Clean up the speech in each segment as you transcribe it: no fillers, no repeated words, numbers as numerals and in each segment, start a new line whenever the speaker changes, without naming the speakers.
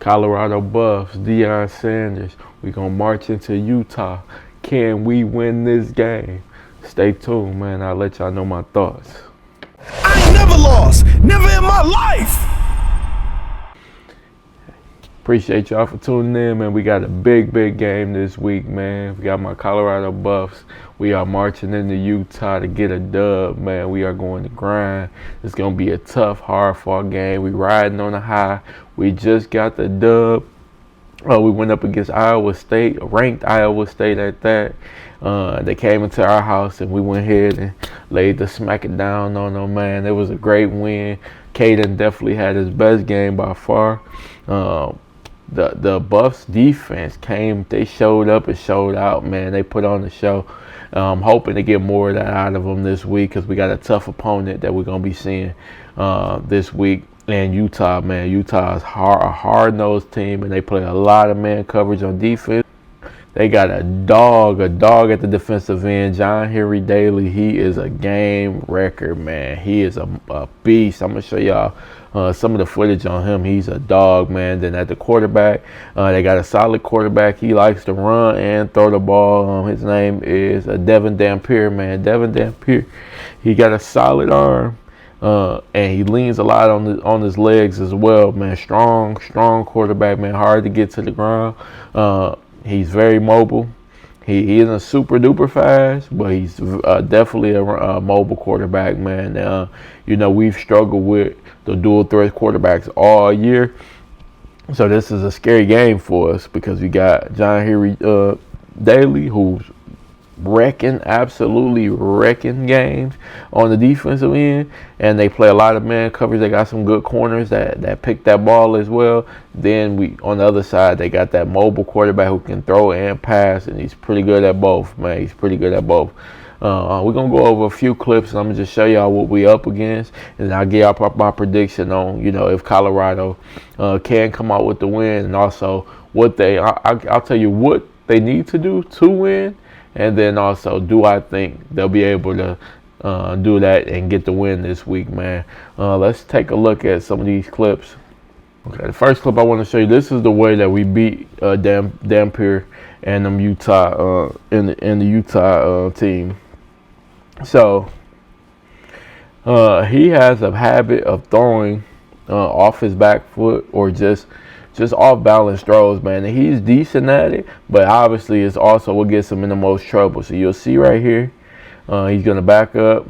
Colorado Buffs, Deion Sanders. We're going to march into Utah. Can we win this game? Stay tuned, man. I'll let y'all know my thoughts.
I ain't never lost. Never in my life.
Appreciate y'all for tuning in, man. We got a big game this week, man. We got my Colorado Buffs. We are marching into Utah to get a dub, man. We are going to grind. It's going to be a tough, hard-fought game. We riding on a high. We just got the dub. We went up against Iowa State, ranked Iowa State at that. They came into our house, and we went ahead and laid the smack it down on them, man. It was a great win. Caden definitely had his best game by far. The Buffs defense came, they showed up and showed out, man. They put on the show. I'm hoping to get more of that out of them this week because we got a tough opponent that we're going to be seeing this week. And Utah, man. Utah is a hard-nosed team, and they play a lot of man coverage on defense. They got a dog at the defensive end, John Henry Daly. He is a game wrecker, man. He is a beast. I'm going to show y'all some of the footage on him. He's a dog, man. Then at the quarterback, they got a solid quarterback. He likes to run and throw the ball. His name is Devin Dampier, man. Devin Dampier. He got a solid arm. And he leans a lot on his legs as well, man. Strong quarterback, man. Hard to get to the ground. He's very mobile. He isn't super duper fast, but he's definitely a mobile quarterback, man. We've struggled with the dual threat quarterbacks all year, so this is a scary game for us because we got John Henry Daly, who's absolutely wrecking games on the defensive end, and they play a lot of man coverage. They got some good corners that pick that ball as well. Then we on the other side, they got that mobile quarterback who can throw and pass, and he's pretty good at both, man. He's pretty good at both. We're gonna go over a few clips, and I'm gonna just show y'all what we up against, and I'll give y'all my prediction on if Colorado can come out with the win, and also what I'll tell you what they need to do to win. And then also, do I think they'll be able to do that and get the win this week, man? Let's take a look at some of these clips. Okay, the first clip I want to show you, this is the way that we beat Dampier and them Utah in the Utah team. So he has a habit of throwing off his back foot or just off balance throws, man. And he's decent at it, but obviously it's also what gets him in the most trouble. So you'll see right here, he's gonna back up,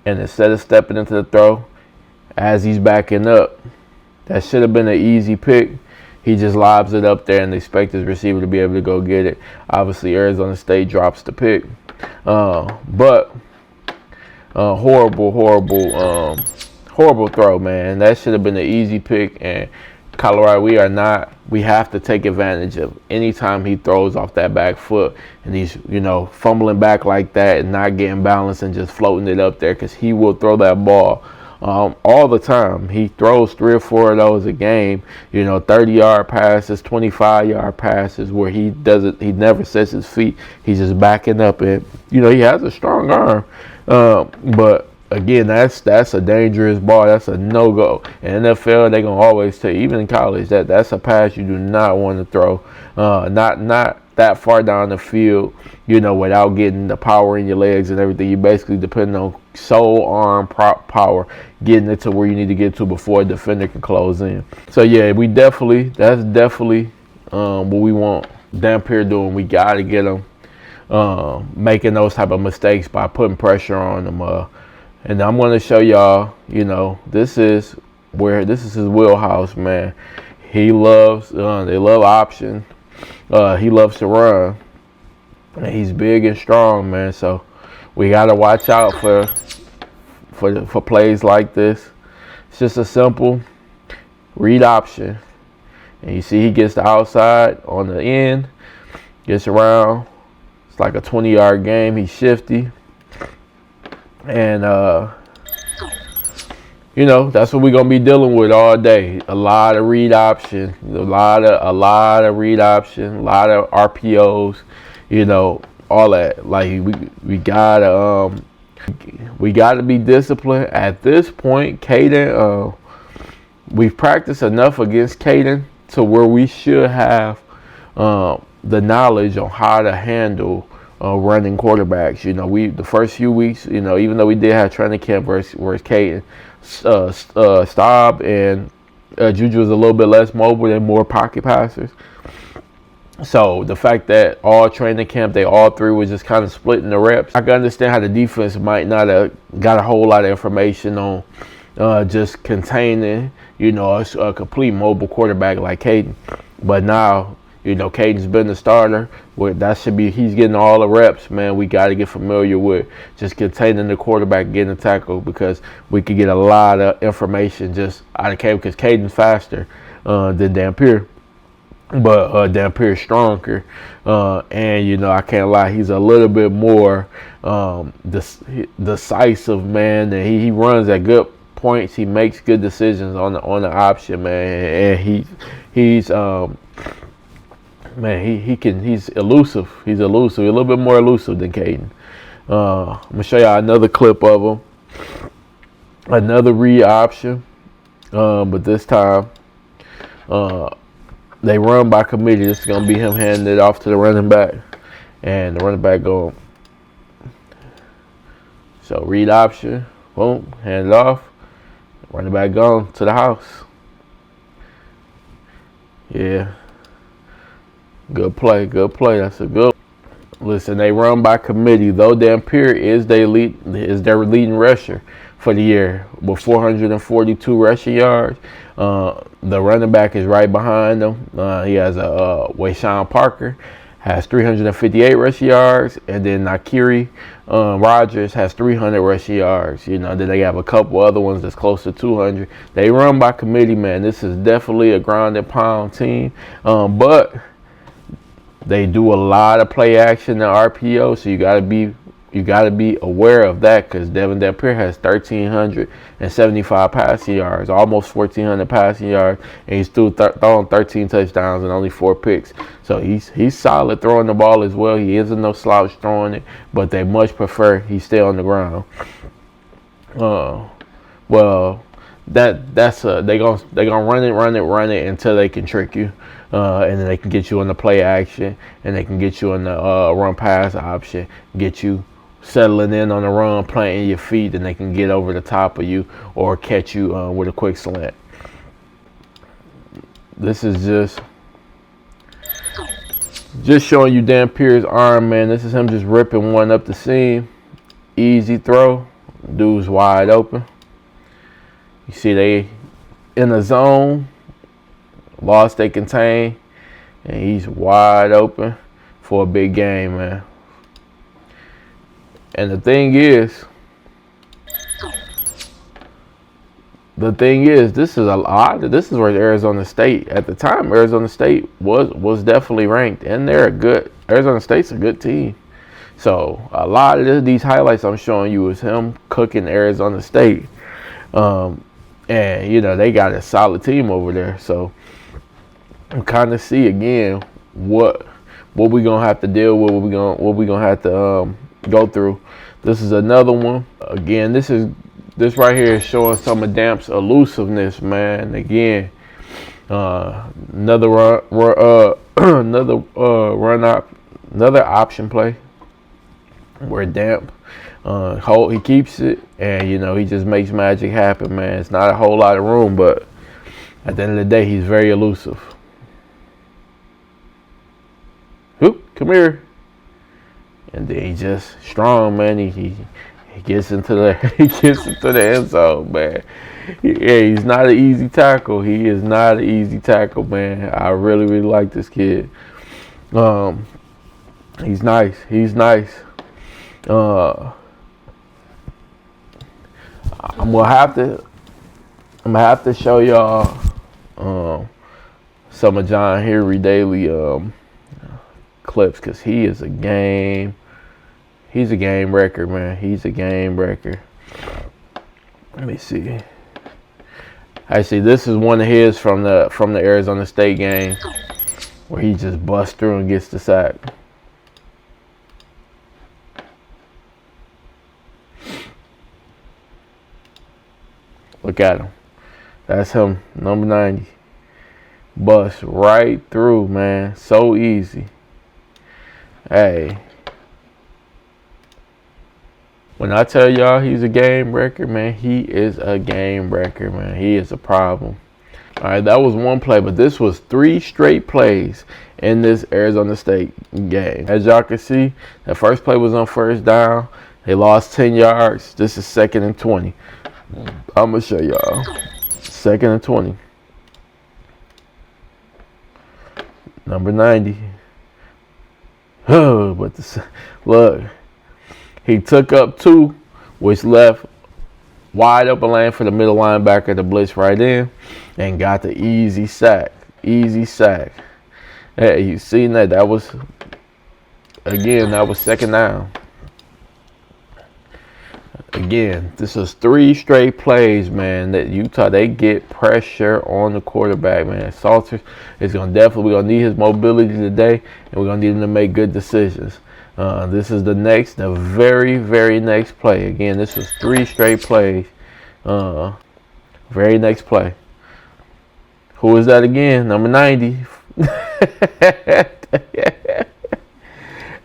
and instead of stepping into the throw, as he's backing up, that should have been an easy pick. He just lobs it up there and expect his receiver to be able to go get it. Obviously, Arizona State drops the pick, but horrible throw, man. That should have been an easy pick. And Colorado, we have to take advantage of any time he throws off that back foot and he's fumbling back like that and not getting balance and just floating it up there, because he will throw that ball all the time. He throws 3 or 4 of those a game, 30-yard passes, 25-yard passes where he never sets his feet. He's just backing up, and he has a strong arm, but again, that's a dangerous ball. That's a no-go. In NFL, they're going to always tell you, even in college, that's a pass you do not want to throw. Not that far down the field, without getting the power in your legs and everything. You basically depend on sole arm power, getting it to where you need to get to before a defender can close in. So, yeah, that's definitely what we want Dampier doing. We got to get him making those type of mistakes by putting pressure on him. And I'm going to show y'all, this is his wheelhouse, man. He loves, they love option. He loves to run. And he's big and strong, man. So we got to watch out for plays like this. It's just a simple read option. And you see he gets the outside on the end, gets around. It's like a 20-yard game. He's shifty. And, that's what we're going to be dealing with all day. A lot of read option, a lot of read option, a lot of RPOs, all that. Like, we gotta be disciplined. At this point, Caden, we've practiced enough against Caden to where we should have the knowledge on how to handle running quarterbacks. The first few weeks, even though we did have training camp versus Caden, Staub and Juju was a little bit less mobile and more pocket passers. So the fact that all training camp, they all three was just kind of splitting the reps. I can understand how the defense might not have got a whole lot of information on just containing, a complete mobile quarterback like Caden. But now, Caden's been the starter. He's getting all the reps, man. We got to get familiar with just containing the quarterback, getting the tackle, because we could get a lot of information just out of Caden, because Caden's faster than Dampier. But Dampier's stronger, and I can't lie, he's a little bit more decisive, man. And he runs at good points. He makes good decisions on the option, man. And he's elusive. He's elusive. A little bit more elusive than Caden. I'm gonna show y'all another clip of him. Another read option, but this time, they run by committee. This is going to be him handing it off to the running back. And the running back going. So read option. Boom. Hand it off. Running back gone to the house. Yeah. Good play. Good play. That's a good. Listen, they run by committee. Though Dampier is their leading rusher for the year with 442 rushing yards. The running back is right behind him. He has Wayshawn Parker has 358 rushing yards, and then Nakiri Rogers has 300 rushing yards. Then they have a couple other ones that's close to 200. They run by committee, man. This is definitely a ground and pound team, but they do a lot of play action and RPO, so you gotta be aware of that, because Devin Dampier has 1,375 passing yards, almost 1,400 passing yards, and he's still throwing 13 touchdowns and only 4 picks. So he's solid throwing the ball as well. He isn't no slouch throwing it, but they much prefer he stay on the ground. Well, that's they gonna run it until they can trick you. And then they can get you on the play action, and they can get you on the run pass option, get you settling in on the run, planting your feet, and they can get over the top of you or catch you with a quick slant. This is just showing you Dampier's arm, man. This is him just ripping one up the seam. Easy throw. Dude's wide open. You see they in the zone. Loss they contain, and he's wide open for a big game, man. And the thing is, this is where Arizona State, at the time, Arizona State was definitely ranked, and Arizona State's a good team. So a lot of these highlights I'm showing you is him cooking Arizona State, and they got a solid team over there. So I'm kind of see again what we gonna have to deal with, what we gonna have to go through. This is another one. Again, this right here is showing some of Damp's elusiveness, man. Again, another option play where Damp he keeps it, and he just makes magic happen, man. It's not a whole lot of room, but at the end of the day, he's very elusive. Come here. And then he just strong, man. He gets into the end zone, man. He's not an easy tackle. He is not an easy tackle, man. I really, really like this kid. He's nice. I'm gonna have to show y'all some of John Henry Daly clips, because he's a game wrecker, man. He's a game wrecker. Let me see. Actually, this is one of his from the Arizona State game where he just busts through and gets the sack. Look at him. That's him, number 90. Bust right through, man. So easy. Hey. When I tell y'all he's a game breaker, man, he is a game breaker, man. He is a problem. All right, that was one play, but this was 3 straight plays in this Arizona State game. As y'all can see, the first play was on first down. They lost 10 yards. This is 2nd and 20. I'm going to show y'all. 2nd and 20. Number 90. Oh, but look. He took up 2, which left wide open lane for the middle linebacker to blitz right in, and got the easy sack. Easy sack. Hey, you seen that? That was, again, that was 2nd down. Again, this is 3 straight plays, man, that Utah, they get pressure on the quarterback, man. Salters is going to definitely, we're going to need his mobility today, and we're going to need him to make good decisions. This is the very, very next play. Again, this is 3 straight plays. Very next play. Who is that again? Number 90.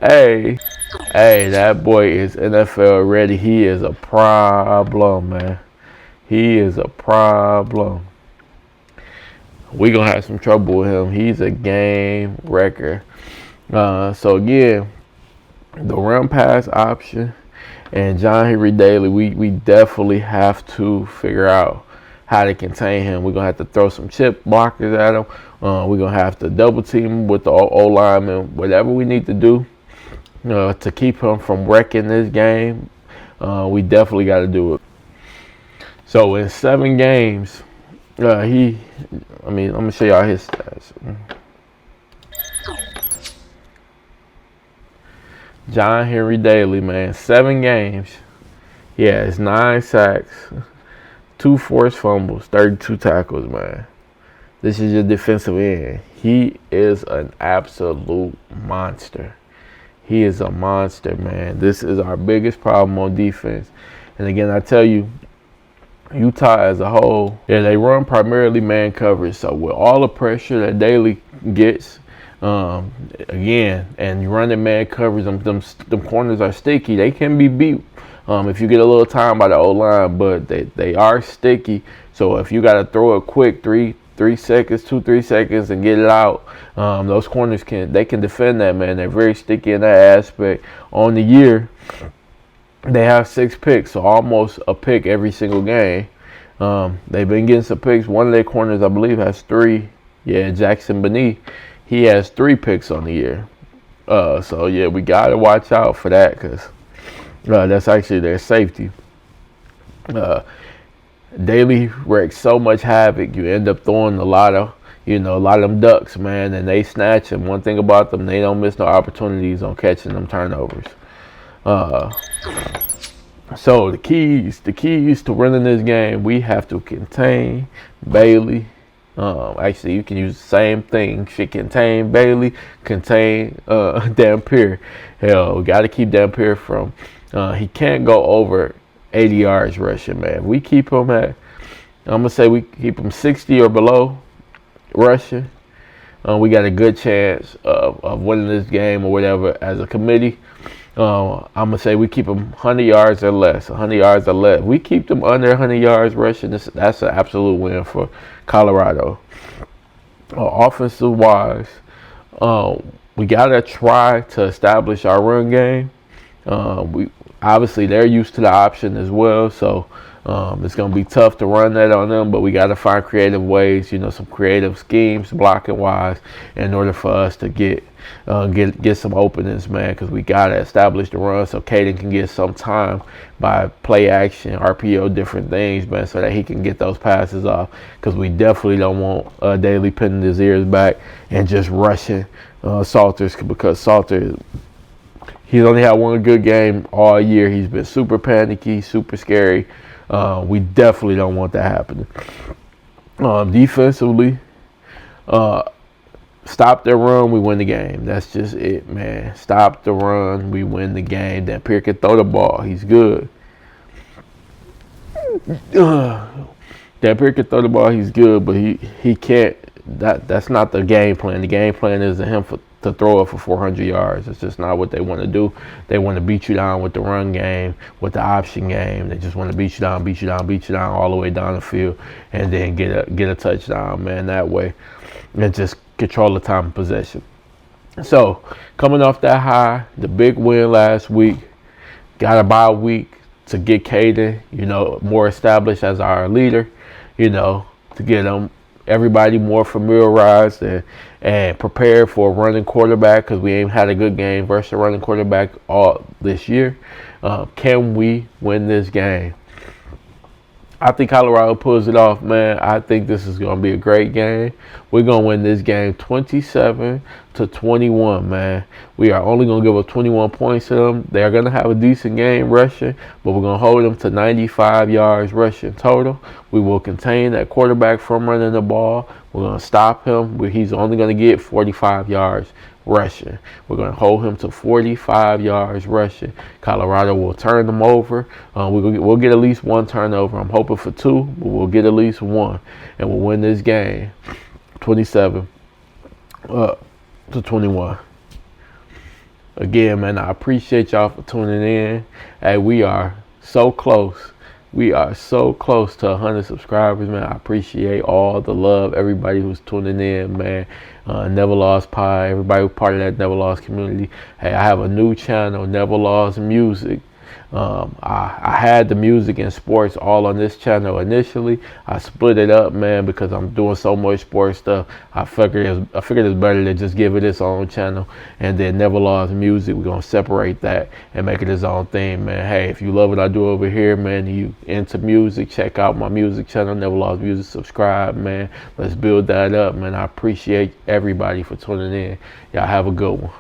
Hey, that boy is NFL ready. He is a problem, man. He is a problem. We're going to have some trouble with him. He's a game wrecker. So, again, the run pass option and John Henry Daly, we definitely have to figure out how to contain him. We're going to have to throw some chip blockers at him. We're going to have to double team him with the O-lineman, whatever we need to do to keep him from wrecking this game. We definitely got to do it. So in 7 games, let me show y'all his stats. John Henry Daly, man, 7 games. He has 9 sacks, 2 forced fumbles, 32 tackles, man. This is your defensive end. He is an absolute monster. He is a monster, man. This is our biggest problem on defense. And again, I tell you, Utah as a whole, they run primarily man coverage. So with all the pressure that Daly gets, again, and you run the man coverage, them corners are sticky. They can be beat if you get a little time by the O-line, but they are sticky. So if you got to throw it quick, 3 seconds, 2-3 seconds, and get it out, those corners can defend that, man. They're very sticky in that aspect. On the year, they have 6 picks, so almost a pick every single game. They've been getting some picks. One of their corners, I believe, has 3. Yeah, Jackson Beneath. He has 3 picks on the year. So, yeah, we got to watch out for that because that's actually their safety. Daly wreaks so much havoc. You end up throwing a lot of them ducks, man, and they snatch them. One thing about them, they don't miss no opportunities on catching them turnovers. So the keys to winning this game, we have to contain Bailey. Actually, you can use the same thing. Should contain Bailey, contain Dampier. Hell, we got to keep Dampier from. He can't go over 80 yards rushing, man. We keep him at, I'm gonna say we keep him 60 or below rushing. We got a good chance of winning this game or whatever as a committee. I'm gonna say we keep them 100 yards or less. 100 yards or less. We keep them under 100 yards rushing. That's an absolute win for Colorado. Offensive wise, we gotta try to establish our run game. We obviously they're used to the option as well, so it's gonna be tough to run that on them. But we gotta find creative ways, some creative schemes, blocking wise, in order for us to get some openings, man. Because we gotta establish the run so Caden can get some time by play action, RPO, different things, man, so that he can get those passes off. Because we definitely don't want Daly pinning his ears back and just rushing Salters, because Salter, he's only had one good game all year. He's been super panicky, super scary. We definitely don't want that happening. Defensively, stop the run, we win the game. That's just it, man. Stop the run, we win the game. Dampier can throw the ball. He's good. Dan Pierre can throw the ball. He's good, but he can't. That's not the game plan. The game plan is to throw it for 400 yards. It's just not what they want to do. They want to beat you down with the run game, with the option game. They just want to beat you down, beat you down, beat you down all the way down the field, and then get a touchdown, man. That way, and just control the time of possession. So coming off that high, the big win last week, got a bye week to get Caden, more established as our leader, to get everybody more familiarized and prepared for a running quarterback, because we ain't had a good game versus a running quarterback all this year. Can we win this game? I think Colorado pulls it off, man. I think this is going to be a great game. We're going to win this game 27-21, man. We are only going to give up 21 points to them. They're going to have a decent game rushing, but we're going to hold them to 95 yards rushing total. We will contain that quarterback from running the ball. We're going to stop him. He's only going to get 45 yards rushing. We're going to hold him to 45 yards rushing. Colorado will turn them over. We'll get at least one turnover. I'm hoping for two, but we'll get at least one, and we'll win this game 27-21. Again, man, I appreciate y'all for tuning in. Hey, we are so close. We are so close to 100 subscribers, man. I appreciate all the love, everybody who's tuning in, man. NevaLoss Pie, everybody who's part of that NevaLoss community. Hey, I have a new channel, NevaLoss Music. I had the music and sports all on this channel initially. I split it up, man, because I'm doing so much sports stuff. I figured it's better to just give it its own channel, and then NevaLoss Music, we're gonna separate that and make it its own thing, man. Hey, if you love what I do over here, man, you into music, check out my music channel, NevaLoss Music. Subscribe, man. Let's build that up, man. I appreciate everybody for tuning in. Y'all have a good one.